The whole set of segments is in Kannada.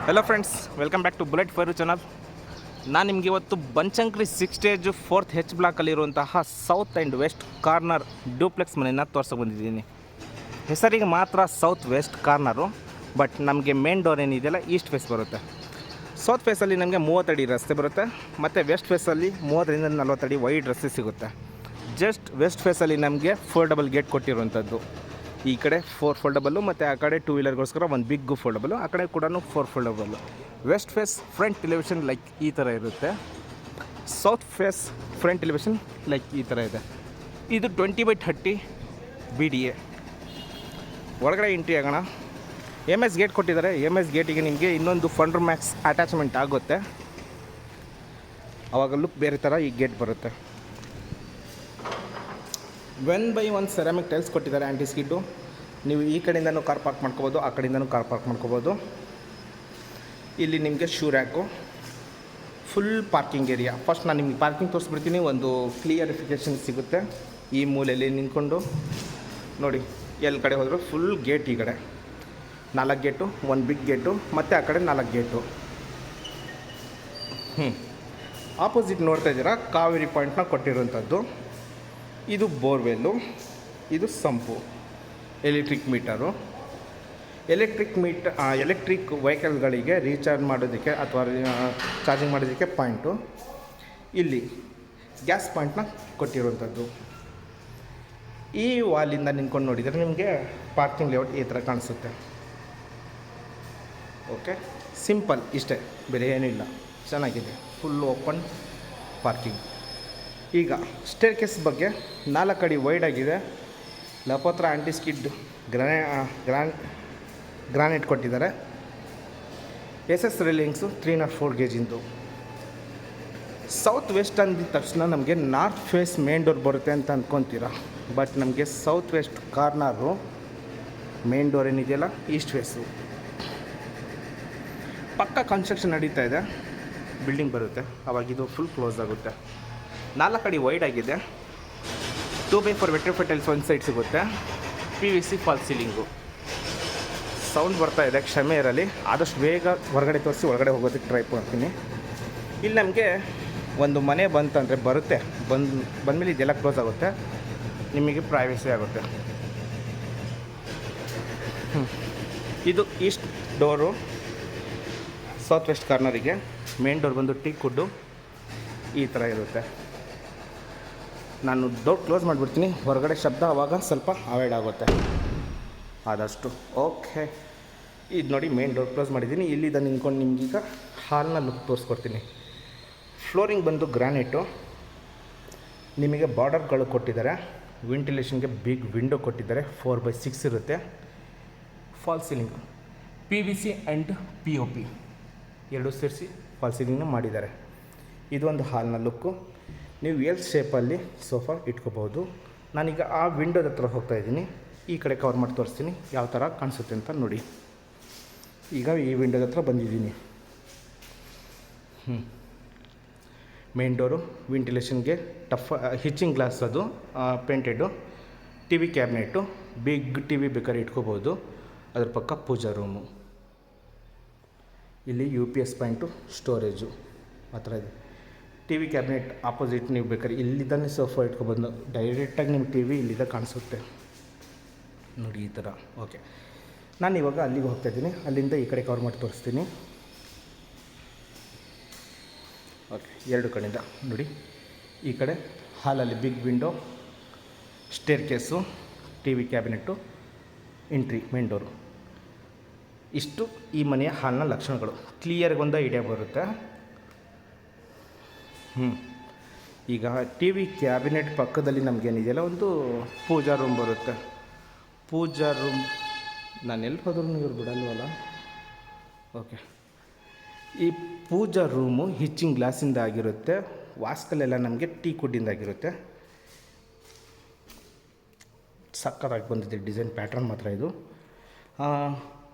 Hello friends, welcome back to bullet fire channel. ನಾನು ನಿಮಗೆ ಇವತ್ತು ಬನಶಂಕರಿ 6 ಸ್ಟೇಜ್ 4th H ಬ್ಲಾಕಲ್ಲಿರುವಂತಹ south and west corner duplex ಮನೆಯನ್ನು ತೋರ್ಸಕ್ಕೆ ಬಂದಿದ್ದೀನಿ. ಹೆಸರಿಗೆ ಮಾತ್ರ ಸೌತ್ ವೆಸ್ಟ್ ಕಾರ್ನರು, ಬಟ್ ನಮಗೆ ಮೇನ್ ಡೋರ್ ಏನಿದೆಯಲ್ಲ ಈಸ್ಟ್ ಫೇಸ್ ಬರುತ್ತೆ. ಸೌತ್ ಫೇಸಲ್ಲಿ ನಮಗೆ 30 ಅಡಿ ರಸ್ತೆ ಬರುತ್ತೆ, ಮತ್ತು ವೆಸ್ಟ್ ಫೇಸಲ್ಲಿ 30ರಿಂದ 40 ಅಡಿ ವೈಡ್ ರಸ್ತೆ ಸಿಗುತ್ತೆ. ಜಸ್ಟ್ ವೆಸ್ಟ್ ಫೇಸಲ್ಲಿ ನಮಗೆ ಫೋಲ್ಡಬಲ್ ಗೇಟ್ ಕೊಟ್ಟಿರುವಂಥದ್ದು. ಈ ಕಡೆ 4 ಫೋಲ್ಡಬಲ್ಲು ಮತ್ತು ಆ ಕಡೆ 2 ವೀಲರ್ಗೋಸ್ಕರ ಒಂದು ಬಿಗ್ಗು ಫೋಲ್ಡಬಲ್ಲು, ಆ ಕಡೆ ಕೂಡ 4 foldable. West face front elevation like ಈ ಥರ ಇರುತ್ತೆ. South face front elevation like ಈ ಥರ ಇದೆ. ಇದು 20/30 BDA. ಒಳಗಡೆ ಎಂಟ್ರಿ ಆಗೋಣ. MS ಗೇಟ್ ಕೊಟ್ಟಿದ್ದಾರೆ. MS ಗೇಟಿಗೆ ನಿಮಗೆ ಇನ್ನೊಂದು ಫಂಡರ್ ಮ್ಯಾಕ್ಸ್ ಅಟ್ಯಾಚ್ಮೆಂಟ್ ಆಗುತ್ತೆ. ಆವಾಗ ಲುಕ್ ಬೇರೆ ಥರ ಈ ಗೇಟ್ ಬರುತ್ತೆ. 1/1 ಸೆರಾಮಿಕ್ ಟೈಲ್ಸ್ ಕೊಟ್ಟಿದ್ದಾರೆ ಆಂಟಿ ಸ್ಕಿಡ್ಡು. ನೀವು ಈ ಕಡೆಯಿಂದನೂ ಕಾರ್ ಪಾರ್ಕ್ ಮಾಡ್ಕೋಬೋದು, ಆ ಕಡೆಯಿಂದನೂ ಕಾರ್ ಪಾರ್ಕ್ ಮಾಡ್ಕೋಬೋದು. ಇಲ್ಲಿ ನಿಮಗೆ shoe rack, full parking area. First ನಾನು ನಿಮಗೆ ಪಾರ್ಕಿಂಗ್ ತೋರಿಸ್ಬಿಡ್ತೀನಿ, ಒಂದು ಕ್ಲಿಯರಿಫಿಕೇಷನ್ ಸಿಗುತ್ತೆ. ಈ ಮೂಲೆಯಲ್ಲಿ ನಿಂತ್ಕೊಂಡು ನೋಡಿ, ಎಲ್ಲಿ ಕಡೆ ಹೋದರೂ ಫುಲ್ ಗೇಟ್. ಈ ಕಡೆ 4 ಗೇಟು, ಒಂದು ಬಿಗ್ ಗೇಟು, ಮತ್ತು ಆ ಕಡೆ 4 ಗೇಟು. ಆಪೋಸಿಟ್ ನೋಡ್ತಾ ಇದ್ದೀರಾ, ಕಾವೇರಿ ಪಾಯಿಂಟ್ನ ಕೊಟ್ಟಿರುವಂಥದ್ದು. ಇದು ಬೋರ್ವೆಲ್ಲು, ಇದು ಸಂಪು, ಎಲೆಕ್ಟ್ರಿಕ್ ಮೀಟರು. ಎಲೆಕ್ಟ್ರಿಕ್ ವೆಹಿಕಲ್ಗಳಿಗೆ ರೀಚಾರ್ಜ್ ಮಾಡೋದಕ್ಕೆ ಅಥವಾ ಚಾರ್ಜಿಂಗ್ ಮಾಡೋದಕ್ಕೆ ಪಾಯಿಂಟು. ಇಲ್ಲಿ ಗ್ಯಾಸ್ ಪಾಯಿಂಟ್ನ ಕೊಟ್ಟಿರುವಂಥದ್ದು. ಈ ವಾಲಿಂದ ನಿಂತ್ಕೊಂಡು ನೋಡಿದರೆ ನಿಮಗೆ ಪಾರ್ಕಿಂಗ್ ಲೇಔಟ್ ಈ ಥರ ಕಾಣಿಸುತ್ತೆ. ಓಕೆ, ಸಿಂಪಲ್ ಇಷ್ಟೇ, ಬೇರೆ ಏನಿಲ್ಲ. ಚೆನ್ನಾಗಿದೆ, ಫುಲ್ ಓಪನ್ ಪಾರ್ಕಿಂಗ್. ಈಗ ಸ್ಟೇರ್ ಕೇಸ್ ಬಗ್ಗೆ 4 ಅಡಿ ವೈಡ್ ಆಗಿದೆ. ಲಪೋತ್ರ ಆಂಟಿ ಸ್ಕಿಡ್ ಗ್ರಾನೈಟ್ ಕೊಟ್ಟಿದ್ದಾರೆ. SS ರೇಲಿಂಗ್ಸು 304 ಗೇಜಿಂದು. ಸೌತ್ ವೆಸ್ಟ್ ಅಂದಿದ ತಕ್ಷಣ ನಮಗೆ ನಾರ್ತ್ ಫೇಸ್ ಮೇನ್ ಡೋರ್ ಬರುತ್ತೆ ಅಂತ ಅಂದ್ಕೊತೀರ, ಬಟ್ ನಮಗೆ south west corner main door ಏನಿದೆಯಲ್ಲ ಈಸ್ಟ್ ಫೇಸು. ಪಕ್ಕ ಕನ್ಸ್ಟ್ರಕ್ಷನ್ ನಡೀತಾ ಇದೆ, ಬಿಲ್ಡಿಂಗ್ ಬರುತ್ತೆ, ಅವಾಗಿದು ಫುಲ್ ಕ್ಲೋಸ್ ಆಗುತ್ತೆ. 4 ಅಡಿ ವೈಡ್ ಆಗಿದೆ. 2/4 ವೆಟ್ರಿಫೈಡ್ ಟೈಲ್ಸ್ ಒಂದು ಸೈಡ್ ಸಿಗುತ್ತೆ. PVC fall ceiling. ಸೌಂಡ್ ಬರ್ತಾ ಇದೆ, ಕ್ಷಮೆ ಇರಲಿ. ಆದಷ್ಟು ಬೇಗ ಹೊರಗಡೆ ತೋರಿಸಿ ಒಳಗಡೆ ಹೋಗೋದಕ್ಕೆ ಟ್ರೈ ಮಾಡ್ತೀನಿ. ಇಲ್ಲಿ ನಮಗೆ ಒಂದು ಮನೆ ಬಂತಂದರೆ ಬರುತ್ತೆ, ಬಂದಮೇಲೆ ಇದೆಲ್ಲ ಕ್ಲೋಸ್ ಆಗುತ್ತೆ, ನಿಮಗೆ ಪ್ರೈವಸಿ ಆಗುತ್ತೆ. ಇದು ಈಸ್ಟ್ ಡೋರು ಸೌತ್ ವೆಸ್ಟ್ ಕಾರ್ನರಿಗೆ. ಮೇನ್ ಡೋರ್ ಬಂದು ಟೀ ಕುಡ್ಡು ಈ ಥರ ಇರುತ್ತೆ. ನಾನು ಡೋರ್ ಕ್ಲೋಸ್ ಮಾಡಿಬಿಡ್ತೀನಿ, ಹೊರಗಡೆ ಶಬ್ದ ಆವಾಗ ಸ್ವಲ್ಪ ಅವಾಯ್ಡ್ ಆಗುತ್ತೆ ಆದಷ್ಟು. ಓಕೆ, ಇದು ನೋಡಿ, ಮೇನ್ ಡೋರ್ ಕ್ಲೋಸ್ ಮಾಡಿದ್ದೀನಿ. ಇಲ್ಲಿಂದ ನಿಂತ್ಕೊಂಡು ನಿಮಗೀಗ ಹಾಲ್ನ ಲುಕ್ ತೋರಿಸ್ಕೊಡ್ತೀನಿ. ಫ್ಲೋರಿಂಗ್ ಬಂದು ಗ್ರಾನೈಟು. ನಿಮಗೆ ಬಾರ್ಡರ್ಗಳು ಕೊಟ್ಟಿದ್ದಾರೆ. ವೆಂಟಿಲೇಷನ್ಗೆ ಬಿಗ್ ವಿಂಡೋ ಕೊಟ್ಟಿದ್ದಾರೆ, 4/6 ಇರುತ್ತೆ. Fall ceiling PVC and POP ಎರಡೂ ಸೇರಿಸಿ ಫಾಲ್ ಸೀಲಿಂಗ್ನ ಮಾಡಿದ್ದಾರೆ. ಇದು ಒಂದು ಹಾಲ್ನ ಲುಕ್ಕು. ನೀವು ಎಲ್ ಶೇಪಲ್ಲಿ ಸೋಫಾ ಇಟ್ಕೋಬೋದು. ನಾನೀಗ ಆ ವಿಂಡೋದ ಹತ್ರ ಹೋಗ್ತಾಯಿದ್ದೀನಿ. ಈ ಕಡೆ ಕವರ್ ಮಾಡಿ ತೋರಿಸ್ತೀನಿ ಯಾವ ಥರ ಕಾಣಿಸುತ್ತೆ ಅಂತ ನೋಡಿ. ಈಗ ಈ ವಿಂಡೋದ ಹತ್ರ ಬಂದಿದ್ದೀನಿ. ಮೇನ್ ಡೋರು, ವೆಂಟಿಲೇಷನ್ಗೆ ಟಫ್ ಹಿಚ್ಚಿಂಗ್ ಗ್ಲಾಸ್, ಅದು painted. TV cabinet, big TV ಬೇಕಾದ್ರೆ ಇಟ್ಕೋಬೋದು. ಅದ್ರ ಪಕ್ಕ ಪೂಜಾ ರೂಮು. ಇಲ್ಲಿ UPS ಪಾಯಿಂಟು, ಸ್ಟೋರೇಜು ಆ ಥರ ಇದೆ. TV ಕ್ಯಾಬಿನೆಟ್ ಆಪೋಸಿಟ್ ನೀವು ಬೇಕಾದ್ರೆ ಇಲ್ಲಿದ್ದಾನೆ ಸೋಫಾ ಇಟ್ಕೊಬಂದು ಡೈರೆಕ್ಟಾಗಿ ನಿಮ್ಮ TV ಇಲ್ಲಿದ್ದ ಕಾಣಿಸುತ್ತೆ ನೋಡಿ, ಈ ಥರ. ಓಕೆ, ನಾನು ಇವಾಗ ಅಲ್ಲಿಗೆ ಹೋಗ್ತಾಯಿದ್ದೀನಿ. ಅಲ್ಲಿಂದ ಈ ಕಡೆ ಕವರ್ ಮಾಡಿ ತೋರಿಸ್ತೀನಿ. ಓಕೆ, ಎರಡು ಕಡೆಯಿಂದ ನೋಡಿ. ಈ ಕಡೆ ಹಾಲಲ್ಲಿ big window, staircase, TV cabinet, entry, main door. ಇಷ್ಟು ಈ ಮನೆಯ ಹಾಲ್ನ ಲಕ್ಷಣಗಳು. ಕ್ಲಿಯರ್ಗೊಂದು ಒಂದು ಐಡಿಯಾ ಬರುತ್ತೆ. ಈಗ TV ಕ್ಯಾಬಿನೆಟ್ ಪಕ್ಕದಲ್ಲಿ ನಮಗೇನಿದೆಯಲ್ಲ ಒಂದು ಪೂಜಾ ರೂಮ್ ಬರುತ್ತೆ. ಪೂಜಾ ರೂಮ್ ನಾನು ಎಲ್ಲಿ ಹೋದ್ರೂ ಇವ್ರು ಬಿಡಲ್ವಲ್ಲ. ಓಕೆ, ಈ ಪೂಜಾ ರೂಮು ಹಿಚ್ಚಿಂಗ್ ಗ್ಲಾಸಿಂದ ಆಗಿರುತ್ತೆ. ವಾಸ್ಕಲ್ಲೆಲ್ಲ ನಮಗೆ ಟೀ ಕುಡ್ಡಿಂದಾಗಿರುತ್ತೆ. ಸಕ್ಕತ್ತಾಗಿ ಬಂದಿದೆ ಡಿಸೈನ್, ಪ್ಯಾಟ್ರನ್ ಮಾತ್ರ ಇದು.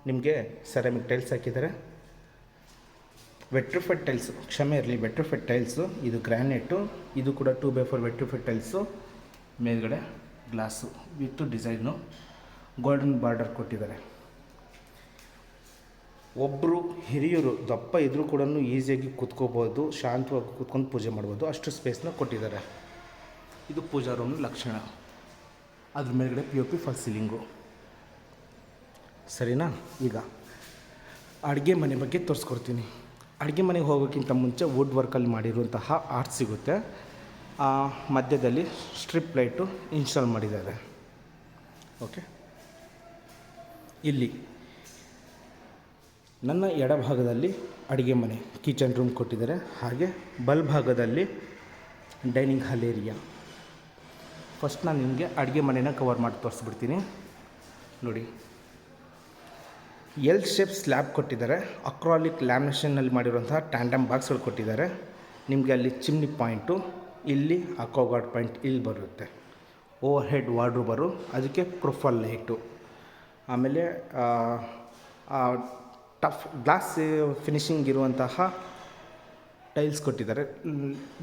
ನಿಮಗೆ ಸೆರಾಮಿಕ್ ಟೈಲ್ಸ್ ಹಾಕಿದ್ದಾರೆ. ವೆಟ್ರಿಫೈಡ್ ಟೈಲ್ಸು, ಕ್ಷಮೆ ಇರಲಿ, ವೆಟ್ರಿಫೈಡ್ ಟೈಲ್ಸು. ಇದು ಗ್ರಾನೈಟು, ಇದು ಕೂಡ 2/4 ವೆಟ್ರಿಫೈಡ್ ಟೈಲ್ಸು. ಮೇಲ್ಗಡೆ glass with design, golden border ಕೊಟ್ಟಿದ್ದಾರೆ. ಒಬ್ಬರು ಹಿರಿಯರು ದಪ್ಪ ಇದ್ದರೂ ಕೂಡ ಈಸಿಯಾಗಿ ಕೂತ್ಕೋಬೋದು, ಶಾಂತವಾಗಿ ಕೂತ್ಕೊಂಡು ಪೂಜೆ ಮಾಡ್ಬೋದು, ಅಷ್ಟು ಸ್ಪೇಸ್ನ ಕೊಟ್ಟಿದ್ದಾರೆ. ಇದು ಪೂಜಾ ರೂಮ್ನ ಲಕ್ಷಣ. ಅದ್ರ ಮೇಲ್ಗಡೆ POP ಫಾಲ್ ಸೀಲಿಂಗು. ಸರಿನಾ? ಈಗ ಅಡುಗೆ ಮನೆ ಬಗ್ಗೆ ತೋರಿಸ್ಕೊಡ್ತೀನಿ. ಅಡುಗೆ ಮನೆಗೆ ಹೋಗೋಕ್ಕಿಂತ ಮುಂಚೆ ವುಡ್ ವರ್ಕಲ್ಲಿ ಮಾಡಿರುವಂತಹ ಆರ್ಟ್ ಸಿಗುತ್ತೆ. ಮಧ್ಯದಲ್ಲಿ ಸ್ಟ್ರಿಪ್ ಲೈಟು ಇನ್ಸ್ಟಾಲ್ ಮಾಡಿದ್ದಾರೆ. ಓಕೆ, ಇಲ್ಲಿ ನನ್ನ ಎಡಭಾಗದಲ್ಲಿ ಅಡುಗೆ ಮನೆ ಕಿಚನ್ ರೂಮ್ ಕೊಟ್ಟಿದ್ದಾರೆ. ಹಾಗೆ ಬಲಭಾಗದಲ್ಲಿ ಡೈನಿಂಗ್ ಹಾಲ್ ಏರಿಯಾ. ಫಸ್ಟ್ ನಾನು ನಿಮಗೆ ಅಡುಗೆ ಮನೆನ ಕವರ್ ಮಾಡಿ ತೋರಿಸ್ಬಿಡ್ತೀನಿ. ನೋಡಿ, ಎಲ್ ಶೇಪ್ ಸ್ಲ್ಯಾಬ್ ಕೊಟ್ಟಿದ್ದಾರೆ. ಅಕ್ರಾಲಿಕ್ ಲ್ಯಾಮಿನೇಷನ್ನಲ್ಲಿ ಮಾಡಿರುವಂತಹ ಟ್ಯಾಂಡಮ್ ಬಾಕ್ಸ್ಗಳು ಕೊಟ್ಟಿದ್ದಾರೆ. ನಿಮಗೆ ಅಲ್ಲಿ ಚಿಮ್ನಿ ಪಾಯಿಂಟು, ಇಲ್ಲಿ ಅಕ್ವಾಗಾರ್ಡ್ ಪಾಯಿಂಟ್ ಇಲ್ಲಿ ಬರುತ್ತೆ. ಓವರ್ ಹೆಡ್ ವಾರ್ಡ್ರೋಬರು, ಅದಕ್ಕೆ ಪ್ರೊಫೈಲ್ ಲೈಟು. ಆಮೇಲೆ ಟಫ್ ಗ್ಲಾಸ್ ಫಿನಿಷಿಂಗ್ ಇರುವಂತಹ ಟೈಲ್ಸ್ ಕೊಟ್ಟಿದ್ದಾರೆ.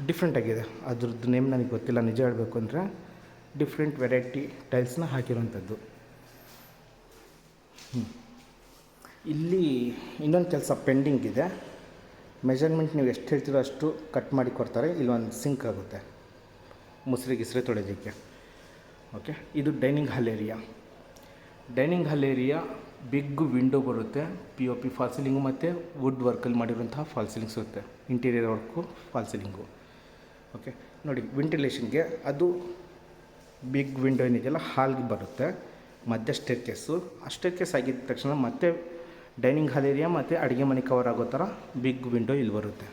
ಡಿಫ್ರೆಂಟಾಗಿದೆ, ಅದ್ರದ್ದು ನೇಮ್ ನನಗೆ ಗೊತ್ತಿಲ್ಲ ನಿಜ ಹೇಳಬೇಕು ಅಂದರೆ. ಡಿಫ್ರೆಂಟ್ ವೆರೈಟಿ ಟೈಲ್ಸ್ನ ಹಾಕಿರುವಂಥದ್ದು. ಇಲ್ಲಿ ಇನ್ನೊಂದು ಕೆಲಸ ಪೆಂಡಿಂಗ್ ಇದೆ. ಮೆಜರ್ಮೆಂಟ್ ನೀವು ಎಷ್ಟು ಹೇಳ್ತೀರೋ ಅಷ್ಟು ಕಟ್ ಮಾಡಿ ಕೊಡ್ತಾರೆ. ಇಲ್ಲೊಂದು ಸಿಂಕ್ ಆಗುತ್ತೆ ಮುಸ್ರೆ ತೊಳೆಯೋದಕ್ಕೆ. ಓಕೆ, ಇದು dining hall area. Dining hall area big window ಬರುತ್ತೆ. POP ಫಾಲ್ ಸೀಲಿಂಗು ಮತ್ತು ವುಡ್ ವರ್ಕಲ್ಲಿ ಮಾಡಿರುವಂತಹ ಫಾಲ್ ಸೀಲಿಂಗ್ ಸಿಗುತ್ತೆ. Interior work, fall ceiling. Okay, ನೋಡಿ ವೆಂಟಿಲೇಷನ್ಗೆ ಅದು ಬಿಗ್ ವಿಂಡೋ ಏನಿದೆಯಲ್ಲ ಹಾಲ್ಗೆ ಬರುತ್ತೆ. ಮಧ್ಯ ಸ್ಟೇರ್ ಕೇಸು. ಆ ಸ್ಟೇರ್ ಕೇಸ್ ಆಗಿದ್ದ ತಕ್ಷಣ ಮತ್ತೆ ಡೈನಿಂಗ್ ಹಾಲ್ ಏರಿಯಾ ಮತ್ತು ಅಡುಗೆ ಮನೆ ಕವರ್ ಆಗೋ ಥರ ಬಿಗ್ ವಿಂಡೋ ಇಲ್ಲಿ ಬರುತ್ತೆ.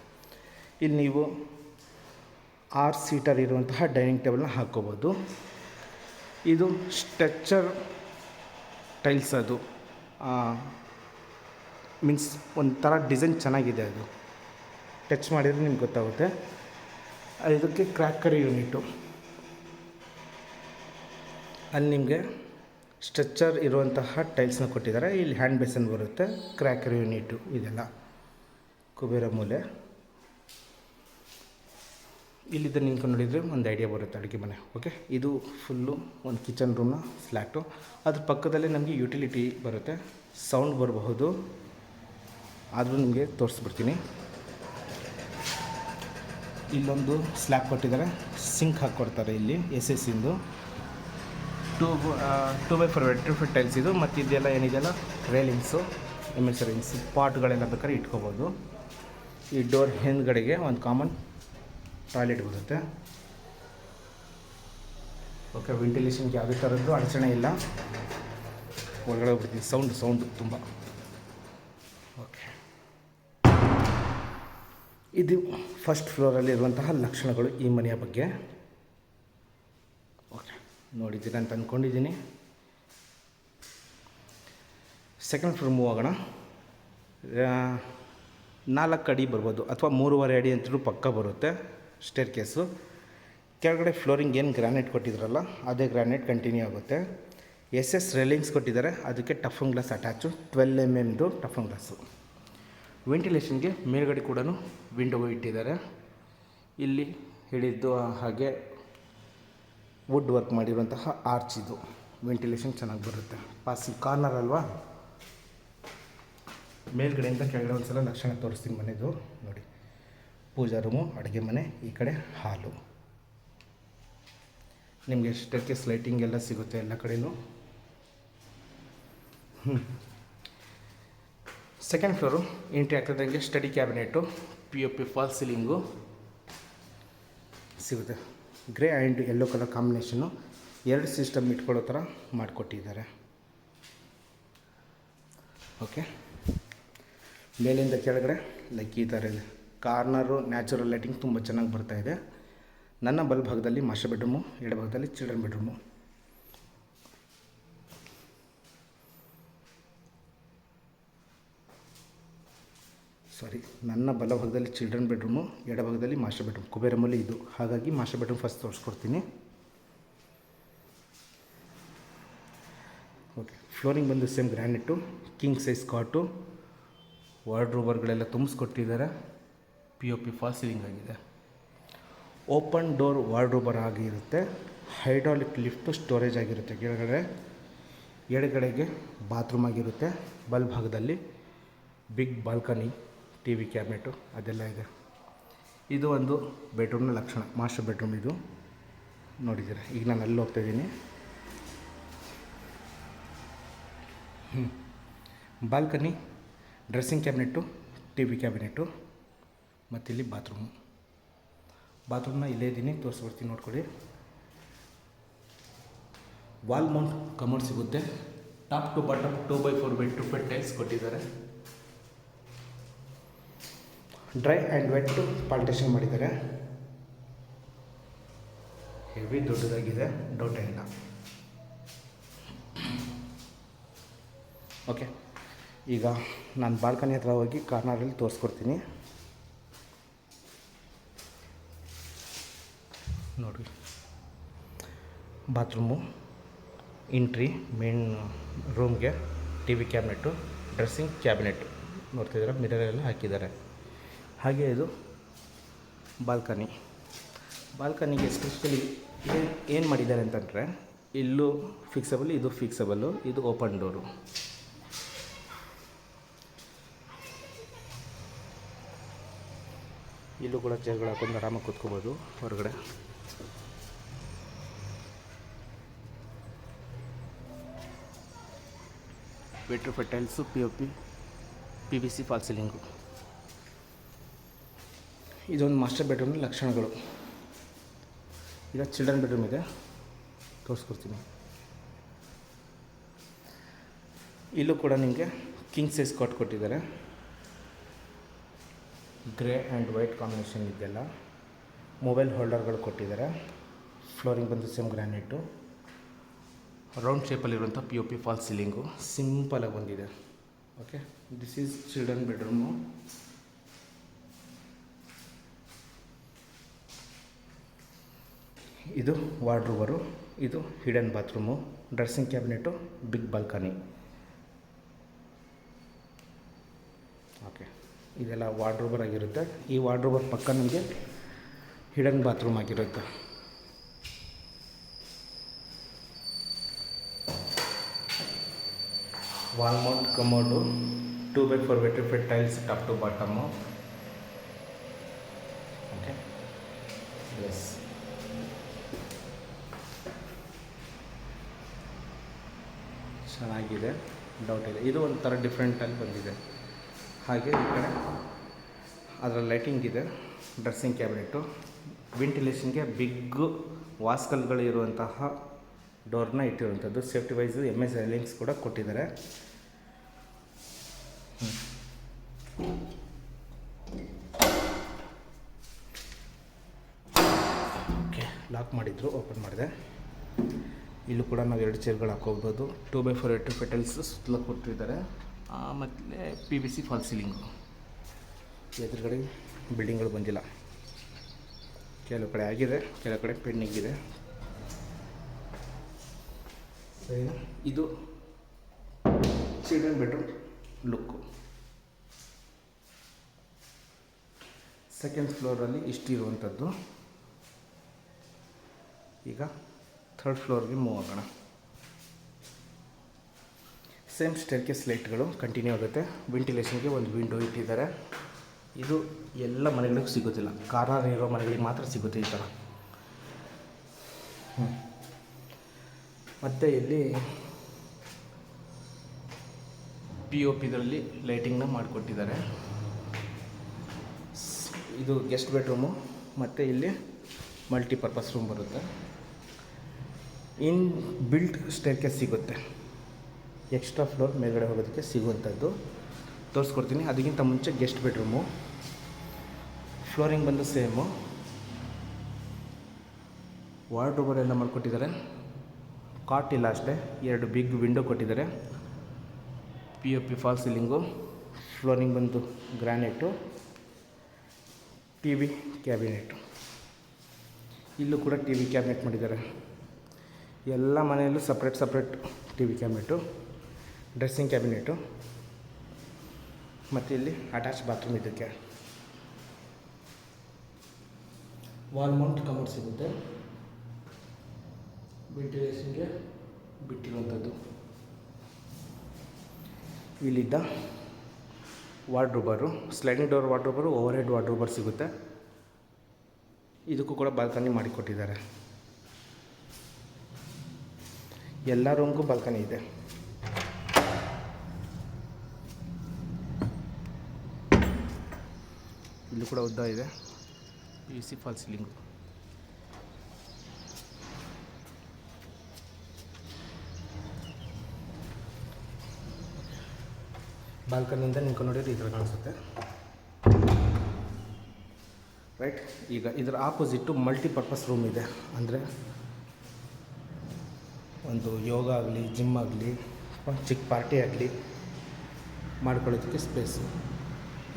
ಇಲ್ಲಿ ನೀವು 6 ಸೀಟರ್ ಇರುವಂತಹ ಡೈನಿಂಗ್ ಟೇಬಲ್ನ ಹಾಕ್ಕೋಬೋದು. ಇದು ಸ್ಟ್ರೆಚರ್ ಟೈಲ್ಸ್. ಅದು ಮೀನ್ಸ್ ಒಂಥರ ಡಿಸೈನ್ ಚೆನ್ನಾಗಿದೆ. ಅದು ಟಚ್ ಮಾಡಿದರೆ ನಿಮ್ಗೆ ಗೊತ್ತಾಗುತ್ತೆ. ಇದಕ್ಕೆ ಕ್ರ್ಯಾಕರ್ ಯೂನಿಟು. ಅಲ್ಲಿ ನಿಮಗೆ ಸ್ಟ್ರೆಚರ್ ಇರುವಂತಹ ಟೈಲ್ಸ್ನ ಕೊಟ್ಟಿದ್ದಾರೆ. ಇಲ್ಲಿ ಹ್ಯಾಂಡ್ ಬೇಸನ್ ಬರುತ್ತೆ, ಕ್ರ್ಯಾಕರ್ ಯೂನಿಟು. ಇದೆಲ್ಲ ಕುಬೇರ ಮೂಲೆ. ಇಲ್ಲಿದ್ದ ನಿಂತ್ಕೊಂಡು ನೋಡಿದರೆ ಒಂದು ಐಡಿಯಾ ಬರುತ್ತೆ ಅಡುಗೆ ಮನೆ. ಓಕೆ, ಇದು ಫುಲ್ಲು ಒಂದು ಕಿಚನ್ ರೂಮ್ನ ಫ್ಲ್ಯಾಟು. ಅದ್ರ ಪಕ್ಕದಲ್ಲೇ ನಮಗೆ ಯುಟಿಲಿಟಿ ಬರುತ್ತೆ. ಸೌಂಡ್ ಬರಬಹುದು, ಆದರೂ ನಿಮಗೆ ತೋರಿಸ್ಬಿಡ್ತೀನಿ. ಇಲ್ಲೊಂದು ಸ್ಲ್ಯಾಬ್ ಕೊಟ್ಟಿದ್ದಾರೆ. ಸಿಂಕ್ ಹಾಕ್ಕೊಡ್ತಾರೆ ಇಲ್ಲಿ SSಇಂದು. 2x4 ವೆಟ್ರಿಫೈಡ್ ಟೈಲ್ಸ್ ಇದು. ಮತ್ತು ಇದೆಲ್ಲ ಏನಿದೆಯಲ್ಲ ರೇಲಿಂಗ್ಸು, ರೇಲಿಂಗ್ಸ್ ಪಾಟ್ಗಳೆಲ್ಲ ಬೇಕಾದ್ರೆ ಇಟ್ಕೋಬೋದು. ಈ ಡೋರ್ ಹಿಂದ್ಗಡೆಗೆ ಒಂದು ಕಾಮನ್ ಟಾಯ್ಲೆಟ್ ಬರುತ್ತೆ. ಓಕೆ, ವೆಂಟಿಲೇಷನ್ಗೆ ಯಾವುದೇ ಥರದ್ದು ಅಡಚಣೆ ಇಲ್ಲ. ಒಳಗಡೆ ಹೋಗ್ಬಿಡ್ತೀನಿ. ಸೌಂಡು ತುಂಬ. ಓಕೆ, ಇದು ಫಸ್ಟ್ ಫ್ಲೋರಲ್ಲಿ ಇರುವಂತಹ ಲಕ್ಷಣಗಳು ಈ ಮನೆಯ ಬಗ್ಗೆ. ಓಕೆ, ನೋಡಿದ್ದೀರ ಅಂತ ಅಂದ್ಕೊಂಡಿದ್ದೀನಿ. ಸೆಕೆಂಡ್ ಫ್ಲೋರ್ ಮೂವ್ ಆಗೋಣ. 4 ಅಡಿ ಬರ್ಬೋದು, ಅಥವಾ 3.5 ಅಡಿ ಅಂತಲೂ ಪಕ್ಕ ಬರುತ್ತೆ ಸ್ಟೇರ್ ಕೇಸು. ಕೆಳಗಡೆ ಫ್ಲೋರಿಂಗ್ ಏನು ಗ್ರಾನೈಟ್ ಕೊಟ್ಟಿದ್ರಲ್ಲ ಅದೇ ಗ್ರಾನೈಟ್ ಕಂಟಿನ್ಯೂ ಆಗುತ್ತೆ. SS ರೇಲಿಂಗ್ಸ್ ಕೊಟ್ಟಿದ್ದಾರೆ. ಅದಕ್ಕೆ toughen glass attach, 12 mm toughen glass. ವೆಂಟಿಲೇಷನ್ಗೆ ಮೇಲ್ಗಡೆ ಕೂಡ ವಿಂಡೋ ಇಟ್ಟಿದ್ದಾರೆ. ಇಲ್ಲಿ ಹೇಳಿದ್ದು ಹಾಗೆ ವುಡ್ ವರ್ಕ್ ಮಾಡಿರುವಂತಹ ಆರ್ಚ್. ಇದು ವೆಂಟಿಲೇಷನ್ ಚೆನ್ನಾಗಿ ಬರುತ್ತೆ. ಪಾಸಿಂಗ್ ಕಾರ್ನರ್ ಅಲ್ವಾ. ಮೇಲ್ಗಡೆಯಿಂದ ಕೆಳಗಡೆ ಒಂದು ಸಲ ಲಕ್ಷಣ ತೋರಿಸ್ತೀನಿ ಮನೆದು. ನೋಡಿ, ಪೂಜಾ ರೂಮು, ಅಡುಗೆ ಮನೆ, ಈ ಕಡೆ ಹಾಲು. ನಿಮಗೆ ಸ್ಟೇರ್ಕೇಸ್ ಲೈಟಿಂಗ್ ಎಲ್ಲ ಸಿಗುತ್ತೆ ಎಲ್ಲ ಕಡೆಯೂ. ಸೆಕೆಂಡ್ ಫ್ಲೋರು ಎಂಟ್ರಿ ಆಗ್ತದಂಗೆ study cabinet, POP fall ceiling ಸಿಗುತ್ತೆ. ಗ್ರೇ ಆ್ಯಂಡ್ ಯೆಲ್ಲೋ ಕಲರ್ ಕಾಂಬಿನೇಷನ್ನು. 2 ಸಿಸ್ಟಮ್ ಇಟ್ಕೊಳ್ಳೋ ಥರ ಮಾಡಿಕೊಟ್ಟಿದ್ದಾರೆ. ಓಕೆ, ಮೇಲಿಂದ ಕೆಳಗಡೆ ಲೈಕ್ ಈ ಥರ ಇದೆ. ಕಾರ್ನರು ನ್ಯಾಚುರಲ್ ಲೈಟಿಂಗ್ ತುಂಬ ಚೆನ್ನಾಗಿ ಬರ್ತಾಯಿದೆ. ನನ್ನ ಬಲಭಾಗದಲ್ಲಿ ಮಾಸ್ಟರ್ ಬೆಡ್ರೂಮು, ಎಡಭಾಗದಲ್ಲಿ ಚಿಲ್ಡ್ರನ್ ಬೆಡ್ರೂಮು. ನನ್ನ ಬಲಭಾಗದಲ್ಲಿ ಚಿಲ್ಡ್ರನ್ ಬೆಡ್ರೂಮು, ಎಡಭಾಗದಲ್ಲಿ ಮಾಸ್ಟರ್ ಬೆಡ್ರೂಮ್. ಕುಬೇರ ಮೂಲೆ ಇದು. ಹಾಗಾಗಿ ಮಾಸ್ಟರ್ ಬೆಡ್ರೂಮ್ ಫಸ್ಟ್ ತೋರಿಸ್ಕೊಡ್ತೀನಿ. ಓಕೆ, ಫ್ಲೋರಿಂಗ್ ಬಂದು ಸೇಮ್ ಗ್ರಾನೈಟು, ಕಿಂಗ್ ಸೈಜ್ ಕಾಟು, ವಾರ್ಡ್ರೋಬರ್ಗಳೆಲ್ಲ ತುಂಬಿಸ್ಕೊಟ್ಟಿದ್ದಾರೆ. POP ಫಾಲ್ ಸೀಲಿಂಗ್ ಆಗಿದೆ. ಓಪನ್ ಡೋರ್ ವಾರ್ಡ್ರೋಬರ್ ಆಗಿರುತ್ತೆ. ಹೈಡ್ರಾಲಿಕ್ ಲಿಫ್ಟು ಸ್ಟೋರೇಜ್ ಆಗಿರುತ್ತೆ. ಕೆಳಗಡೆ ಎಡಗಡೆಗೆ ಬಾತ್ರೂಮ್ ಆಗಿರುತ್ತೆ. ಬಲಭಾಗದಲ್ಲಿ big balcony, T V cabinet ಅದೆಲ್ಲ ಇದೆ. ಇದು ಒಂದು ಬೆಡ್ರೂಮ್ನ ಲಕ್ಷಣ, ಮಾಸ್ಟರ್ ಬೆಡ್ರೂಮ್ ಇದು ನೋಡಿದ್ದೀರ. ಈಗ ನಾನು ಅಲ್ಲಿ ಹೋಗ್ತಾಯಿದ್ದೀನಿ. Balcony, dressing cabinet, T V cabinet, ಮತ್ತಿಲ್ಲಿ ಬಾತ್ರೂಮ್ನ ಇಲ್ಲೇ ಇದ್ದೀನಿ, ತೋರಿಸ್ಬಿಡ್ತೀನಿ ನೋಡ್ಕೊಳ್ಳಿ. ವಾಲ್ ಮೌಂಟ್ ಕಮೋಡ್ ಸಿಗುತ್ತೆ. Top to bottom 2x4 wet tiles ಕೊಟ್ಟಿದ್ದಾರೆ. ಡ್ರೈ ಆ್ಯಂಡ್ ವೆಟ್ ಪಾರ್ಟಿಷನ್ ಮಾಡಿದ್ದಾರೆ. ಹೆವಿ ದೊಡ್ಡದಾಗಿದೆ, ಡೌಟೇ ಇಲ್ಲ. ಓಕೆ, ಈಗ ನಾನು ಬಾಲ್ಕನಿ ಹತ್ರ ಹೋಗಿ ಕಾರ್ನರಲ್ಲಿ ತೋರಿಸ್ಕೊಡ್ತೀನಿ ನೋಡಿ. ಬಾತ್ರೂಮು, ಎಂಟ್ರಿ ಮೇನ್ ರೂಮ್ಗೆ, T V cabinet, dressing cabinet ನೋಡ್ತಿದ್ದಾರೆ, ಮಿರರೆಲ್ಲ ಹಾಕಿದ್ದಾರೆ. ಹಾಗೆ ಇದು ಬಾಲ್ಕನಿಗೆ ಎಸ್ಪೆಷಲಿ ಏನು ಮಾಡಿದ್ದಾರೆ ಅಂತಂದರೆ, ಇಲ್ಲೂ ಫಿಕ್ಸಬಲ್, ಇದು ಫಿಕ್ಸಬಲ್ಲು, ಇದು ಓಪನ್ ಡೋರು. ಇಲ್ಲೂ ಕೂಡ ಚೇರ್ಗಳು ಹಾಕೊಂಡು ಆರಾಮಾಗಿ ಕೂತ್ಕೋಬೋದು ಹೊರಗಡೆ. Vitrified tiles, POP, PVC fall ceiling. ಇದೊಂದು ಮಾಸ್ಟರ್ ಬೆಡ್ರೂಮ್ನ ಲಕ್ಷಣಗಳು. ಈಗ ಚಿಲ್ಡ್ರನ್ ಬೆಡ್ರೂಮ್ ಇದೆ, ತೋರಿಸ್ಕೊಡ್ತೀನಿ. ಇಲ್ಲೂ ಕೂಡ ನಿಮಗೆ ಕಿಂಗ್ ಸೈಜ್ ಕಾಟ್ ಕೊಟ್ಟಿದ್ದಾರೆ. ಗ್ರೇ ಆ್ಯಂಡ್ ವೈಟ್ ಕಾಂಬಿನೇಷನ್ ಇದೆಲ್ಲ. ಮೊಬೈಲ್ ಹೋಲ್ಡರ್ಗಳು ಕೊಟ್ಟಿದ್ದಾರೆ. ಫ್ಲೋರಿಂಗ್ ಬಂದು ಸೇಮ್ ಗ್ರಾನೈಟು. ರೌಂಡ್ ಶೇಪಲ್ಲಿರುವಂಥ POP ಫಾಲ್ ಸೀಲಿಂಗು ಸಿಂಪಲಾಗಿ ಬಂದಿದೆ. Okay, this is children bedroom. ಇದು ವಾರ್ಡ್ರೋಬರು, ಇದು hidden bathroom, dressing cabinet, big balcony. Okay, ಇದೆಲ್ಲ ವಾರ್ಡ್ರೋಬರ್ ಆಗಿರುತ್ತೆ. ಈ ವಾರ್ಡ್ರೋಬರ್ ಪಕ್ಕ ನಮಗೆ ಹಿಡನ್ ಬಾತ್ರೂಮ್ ಆಗಿರುತ್ತೆ. Wall mount commode, 2x4 vitrified tiles top to bottom. Okay, yes, ಚೆನ್ನಾಗಿದೆ, ಡೌಟ್ ಇದೆ. ಇದು ಒಂಥರ ಡಿಫ್ರೆಂಟಾಗಿ ಬಂದಿದೆ. ಹಾಗೆ ಈ ಕಡೆ ಅದರ ಲೈಟಿಂಗ್ ಇದೆ. ಡ್ರೆಸ್ಸಿಂಗ್ ಕ್ಯಾಬಿನೆಟು, ವೆಂಟಿಲೇಷನ್ಗೆ ಬಿಗ್ಗು ವಾಸ್ಕಲ್ಗಳಿರುವಂತಹ ಡೋರ್ನ ಇಟ್ಟಿರುವಂಥದ್ದು. ಸೇಫ್ಟಿ ವೈಸು MS ರೈಲಿಂಗ್ಸ್ ಕೂಡ ಕೊಟ್ಟಿದ್ದಾರೆ. ಓಕೆ, ಲಾಕ್ ಮಾಡಿದ್ರು, ಓಪನ್ ಮಾಡಿದೆ. ಇಲ್ಲೂ ಕೂಡ ನಾವು 2 ಚೇರ್ಗಳು ಹಾಕೋಗ್ಬೋದು. 2x4 ವೆಟ್ರಿಫೈಡ್ ಟೈಲ್ಸ್ ಸುತ್ತಲೂ ಕೊಟ್ಟಿದ್ದಾರೆ. ಮತ್ತು PVC ಫಾಲ್ ಸೀಲಿಂಗು. ಎದುರುಗಡೆ ಬಿಲ್ಡಿಂಗ್ಗಳು ಬಂದಿಲ್ಲ, ಕೆಲವು ಕಡೆ ಆಗಿದೆ, ಕೆಲವು ಕಡೆ ಪೆಂಡಿಂಗ್ ಇದೆ. ಸರಿನಾ? ಇದು ಚಿಲ್ಡ್ರನ್ ಬೆಡ್ರೂಮ್ ಲುಕ್ಕು. ಸೆಕೆಂಡ್ ಫ್ಲೋರಲ್ಲಿ ಇಷ್ಟಿರುವಂಥದ್ದು. ಈಗ ಥರ್ಡ್ ಫ್ಲೋರ್ಗೆ ಮೂವ್ ಆಗೋಣ. ಸೇಮ್ ಸ್ಟೇರ್ಕೇಸ್ ಲೈಟ್ಗಳು ಕಂಟಿನ್ಯೂ ಆಗುತ್ತೆ. ವೆಂಟಿಲೇಷನ್ಗೆ ಒಂದು ವಿಂಡೋ ಇಟ್ಟಿದ್ದಾರೆ. ಇದು ಎಲ್ಲ ಮನೆಗಳಿಗೂ ಸಿಗೋದಿಲ್ಲ, ಕಾರ್ನರ್ ಇರೋ ಮನೆಗಳಿಗೆ ಮಾತ್ರ ಸಿಗುತ್ತೆ ಈ ಥರ. ಮತ್ತು ಇಲ್ಲಿ POPದಲ್ಲಿ ಲೈಟಿಂಗ್ನ ಮಾಡಿಕೊಟ್ಟಿದ್ದಾರೆ. ಇದು ಗೆಸ್ಟ್ ಬೆಡ್ರೂಮು, ಮತ್ತು ಇಲ್ಲಿ ಮಲ್ಟಿಪರ್ಪಸ್ ರೂಮ್ ಬರುತ್ತೆ. ಇನ್ ಬಿಲ್ಟ್ ಸ್ಟೇರ್ಕೇಸ್ ಸಿಗುತ್ತೆ, ಎಕ್ಸ್ಟ್ರಾ ಫ್ಲೋರ್ ಮೇಲ್ಗಡೆ ಹೋಗೋದಕ್ಕೆ ಸಿಗುವಂಥದ್ದು. ತೋರಿಸ್ಕೊಡ್ತೀನಿ. ಅದಕ್ಕಿಂತ ಮುಂಚೆ ಗೆಸ್ಟ್ ಬೆಡ್ರೂಮು. ಫ್ಲೋರಿಂಗ್ ಬಂದು ಸೇಮು. ವಾರ್ಡ್ರೋಬರ್ ಎಲ್ಲ ಮಾಡಿಕೊಟ್ಟಿದ್ದಾರೆ. ಕಾಟ್ ಇಲ್ಲ ಅಷ್ಟೇ, 2 ಬಿಗ್ ವಿಂಡೋ ಕೊಟ್ಟಿದ್ದಾರೆ. POP fall ceiling. ಫ್ಲೋರಿಂಗ್ ಬಂದು ಗ್ರಾನೈಟು. TV cabinet. ಇಲ್ಲೂ ಕೂಡ TV ಕ್ಯಾಬಿನೆಟ್ ಮಾಡಿದ್ದಾರೆ. ಎಲ್ಲ ಮನೆಯಲ್ಲೂ separate TV cabinet, dressing cabinet, ಮತ್ತು ಇಲ್ಲಿ ಅಟ್ಯಾಚ್ ಬಾತ್ರೂಮ್ ಇದಕ್ಕೆ. ವಾಲ್ ಮೌಂಟ್ ಕಮೋಡ್ ಸಿಗುತ್ತೆ. ವೆಂಟಿಲೇಷನ್ಗೆ ಬಿಟ್ಟಿರುವಂಥದ್ದು. ಇಲ್ಲಿದ್ದ ವಾರ್ಡ್ರೋಬರು, ಸ್ಲೈಡಿಂಗ್ ಡೋರ್ ವಾರ್ಡ್ರೋಬರು, ಓವರ್ ಹೆಡ್ ವಾರ್ಡ್ರೋಬರ್ ಸಿಗುತ್ತೆ. ಇದಕ್ಕೂ ಕೂಡ ಬಾಲ್ಕನಿ ಮಾಡಿಕೊಟ್ಟಿದ್ದಾರೆ. ಎಲ್ಲ ರೂಮ್ಗೂ ಬಾಲ್ಕನಿ ಇದೆ. ಇಲ್ಲೂ ಕೂಡ ಉದ್ದ ಇದೆ. PC fall ceiling. ಬಾಲ್ಕನಿಯಿಂದ ನಿಂತ್ಕೊಂಡು ನೋಡಿದ್ರೆ ಈ ಥರ ಕಾಣಿಸುತ್ತೆ. ರೈಟ್, ಈಗ ಇದರ ಆಪೋಸಿಟ್ಟು ಮಲ್ಟಿಪರ್ಪಸ್ ರೂಮ್ ಇದೆ. ಅಂದರೆ ಒಂದು ಯೋಗ ಆಗಲಿ, ಜಿಮ್ ಆಗಲಿ, ಚಿಕ್ಕ ಪಾರ್ಟಿ ಆಗಲಿ ಮಾಡ್ಕೊಳ್ಳೋದಕ್ಕೆ ಸ್ಪೇಸು.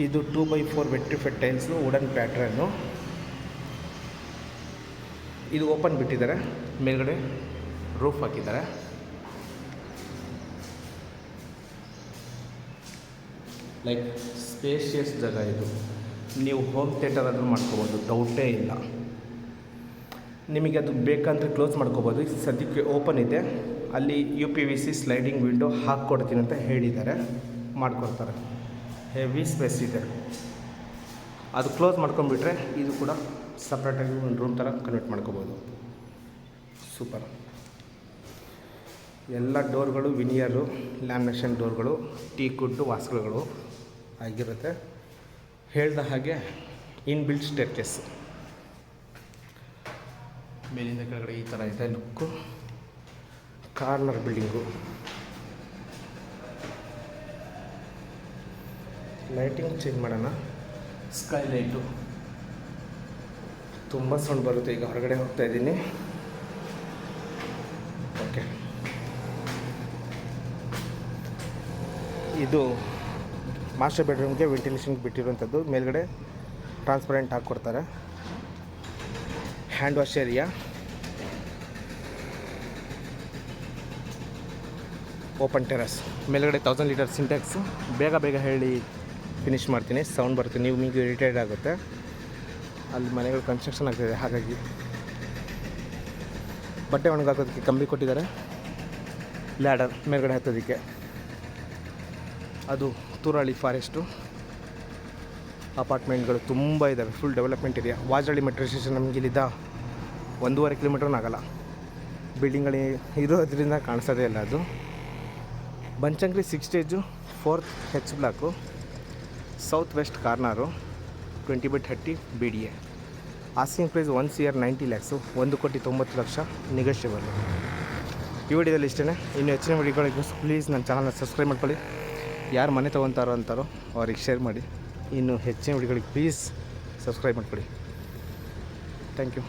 ಇದು 2x4 vitrified tiles, wooden pattern. ಇದು ಓಪನ್ ಬಿಟ್ಟಿದ್ದಾರೆ, ಮೇಲ್ಗಡೆ ರೂಫ್ ಹಾಕಿದ್ದಾರೆ. ಲೈಕ್ ಸ್ಪೇಷಿಯಸ್ ಜಾಗ ಇದು. ನೀವು ಹೋಮ್ ಥಿಯೇಟರ್ ಆದರೂ ಮಾಡ್ಕೋಬೋದು, ಡೌಟೇ ಇಲ್ಲ. ನಿಮಗೆ ಅದು ಬೇಕಂದರೆ ಕ್ಲೋಸ್ ಮಾಡ್ಕೋಬೋದು. ಸದ್ಯಕ್ಕೆ ಓಪನ್ ಇದೆ. ಅಲ್ಲಿ UPVC ಸ್ಲೈಡಿಂಗ್ ವಿಂಡೋ ಹಾಕ್ಕೊಡ್ತೀನಿ ಅಂತ ಹೇಳಿದ್ದಾರೆ, ಮಾಡಿಕೊಡ್ತಾರೆ. ಹೆವಿ ಸ್ಪೇಸ್ ಇದೆ. ಅದು ಕ್ಲೋಸ್ ಮಾಡ್ಕೊಂಡ್ಬಿಟ್ರೆ ಇದು ಕೂಡ ಸಪ್ರೇಟಾಗಿ ಒಂದು ರೂಮ್ ಥರ ಕನ್ವರ್ಟ್ ಮಾಡ್ಕೋಬೋದು. ಸೂಪರ್. ಎಲ್ಲ ಡೋರ್ಗಳು ವಿನಿಯರು, ಲ್ಯಾಮಿನೇಷನ್ ಡೋರ್ಗಳು, ಟೀಕುಡ್ಡು ವಾಸ್ಕಲ್ಗಳು ಆಗಿರುತ್ತೆ. ಹೇಳ್ದ ಹಾಗೆ ಇನ್ಬಿಲ್ಟ್ ಸ್ಟೇರ್ಕೇಸ್. ಮೇಲಿಂದ ಕೆಳಗಡೆ ಈ ಥರ ಇದೆ look. Corner building. Lighting change ಮಾಡೋಣ. ಸ್ಕೈ ಲೈಟು ತುಂಬ ಸೌಂಡ್ ಬರುತ್ತೆ. ಈಗ ಹೊರಗಡೆ ಹೋಗ್ತಾ ಇದ್ದೀನಿ. ಓಕೆ, ಇದು ಮಾಸ್ಟರ್ ಬೆಡ್ರೂಮ್ಗೆ ವೆಂಟಿಲೇಷನ್ಗೆ ಬಿಟ್ಟಿರುವಂಥದ್ದು. ಮೇಲ್ಗಡೆ ಟ್ರಾನ್ಸ್ಪರೆಂಟ್ ಹಾಕ್ಕೊಡ್ತಾರೆ. Hand wash area, open terrace. ಮೇಲ್ಗಡೆ 1000 ಲೀಟರ್ ಸಿಂಟ್ಯಾಕ್ಸು. ಬೇಗ ಹೇಳಿ ಫಿನಿಷ್ ಮಾಡ್ತೀನಿ, ಸೌಂಡ್ ಬರುತ್ತೆ, ನಿಮಗೆ ಇರಿಟೇಟ್ ಆಗುತ್ತೆ. ಅಲ್ಲಿ ಮನೆಗಳು ಕನ್ಸ್ಟ್ರಕ್ಷನ್ ಆಗ್ತಿದೆ, ಹಾಗಾಗಿ ಬಟ್ಟೆ ಒಣಗಾಕೋದಕ್ಕೆ ಕಂಬಿ ಕೊಟ್ಟಿದ್ದಾರೆ. ಲ್ಯಾಡರ್ ಮೇಲ್ಗಡೆ ಹತ್ತೋದಕ್ಕೆ. ಅದು ತೂರಾಳಿ ಫಾರೆಸ್ಟು. ಅಪಾರ್ಟ್ಮೆಂಟ್ಗಳು ತುಂಬ ಇದ್ದಾವೆ, full development area. Vajarahalli metro station ನಮಗೆ ಇಲ್ಲಿದ್ದ 1.5 ಕಿಲೋಮೀಟ್ರೂ ಆಗಲ್ಲ. ಬಿಲ್ಡಿಂಗ್ಗಳು ಇರೋದ್ರಿಂದ ಕಾಣಿಸೋದೇ ಇಲ್ಲ. ಅದು Banashankari 6 stage, 4th H block, south west corner, 20/30 BDA. Asking price 1 CR 90 lakhs, 1,90 lakh negotiable. ಈ ವಿಡಿಯೋದಲ್ಲಿ ಇಷ್ಟೇ. ಇನ್ನು ಹೆಚ್ಚಿನ ವಿಡಿಯೋಗಳಿಗೆ ಪ್ಲೀಸ್ ನನ್ನ ಚಾನಲ್ನ ಸಬ್ಸ್ಕ್ರೈಬ್ ಮಾಡ್ಕೊಳ್ಳಿ. ಯಾರು ಮನೆ ತೊಗೊತಾರೋ ಅಂತಾರೋ ಅವ್ರಿಗೆ ಶೇರ್ ಮಾಡಿ. ಇನ್ನು ಹೆಚ್ಚಿನ ವಿಡಿಯೋಗಳಿಗೆ ಪ್ಲೀಸ್ ಸಬ್ಸ್ಕ್ರೈಬ್ ಮಾಡ್ಕೊಳ್ಳಿ. Thank you.